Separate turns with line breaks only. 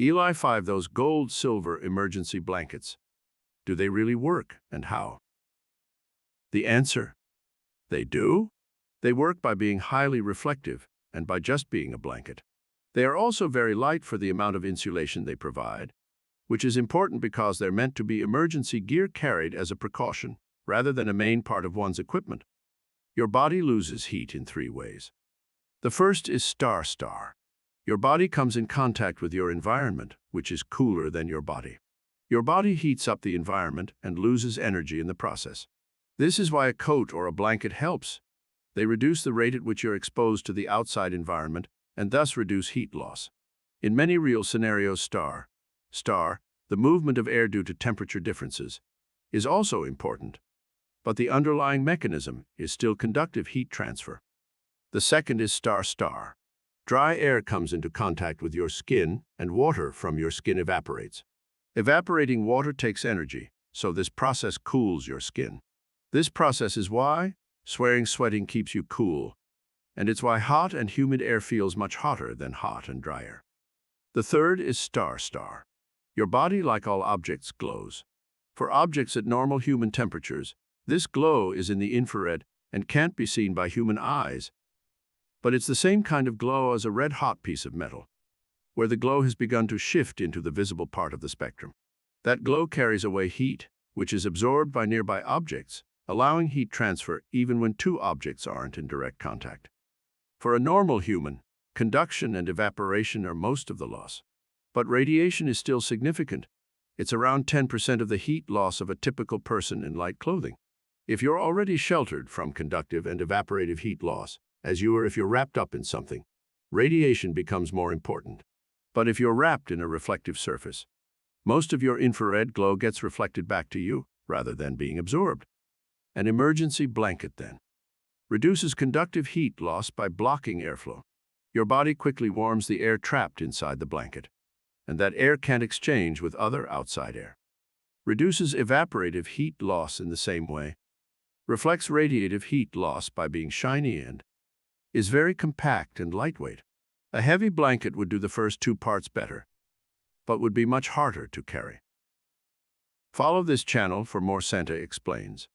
ELI5, those gold-silver emergency blankets. Do they really work, and how? The answer: they do. They work by being highly reflective and by just being a blanket. They are also very light for the amount of insulation they provide, which is important because they're meant to be emergency gear carried as a precaution rather than a main part of one's equipment. Your body loses heat in 3 ways. The first is star. Your body comes in contact with your environment, which is cooler than your body. Your body heats up the environment and loses energy in the process. This is why a coat or a blanket helps. They reduce the rate at which you're exposed to the outside environment and thus reduce heat loss. In many real scenarios, star, the movement of air due to temperature differences, is also important, but the underlying mechanism is still conductive heat transfer. The second is star. Dry air comes into contact with your skin and water from your skin evaporates. Evaporating water takes energy, so this process cools your skin. This process is why sweating keeps you cool, and it's why hot and humid air feels much hotter than hot and dry air. The third is star. Your body, like all objects, glows. For objects at normal human temperatures, this glow is in the infrared and can't be seen by human eyes. But it's the same kind of glow as a red-hot piece of metal, where the glow has begun to shift into the visible part of the spectrum. That glow carries away heat, which is absorbed by nearby objects, allowing heat transfer even when 2 objects aren't in direct contact. For a normal human, conduction and evaporation are most of the loss. But radiation is still significant. It's around 10% of the heat loss of a typical person in light clothing. If you're already sheltered from conductive and evaporative heat loss, as you are if you're wrapped up in something, radiation becomes more important. But if you're wrapped in a reflective surface, most of your infrared glow gets reflected back to you rather than being absorbed. An emergency blanket, then, reduces conductive heat loss by blocking airflow. Your body quickly warms the air trapped inside the blanket, and that air can't exchange with other outside air. Reduces evaporative heat loss in the same way. Reflects radiative heat loss by being shiny and is very compact and lightweight. A heavy blanket would do the first 2 parts better, but would be much harder to carry. Follow this channel for more Santa Explains.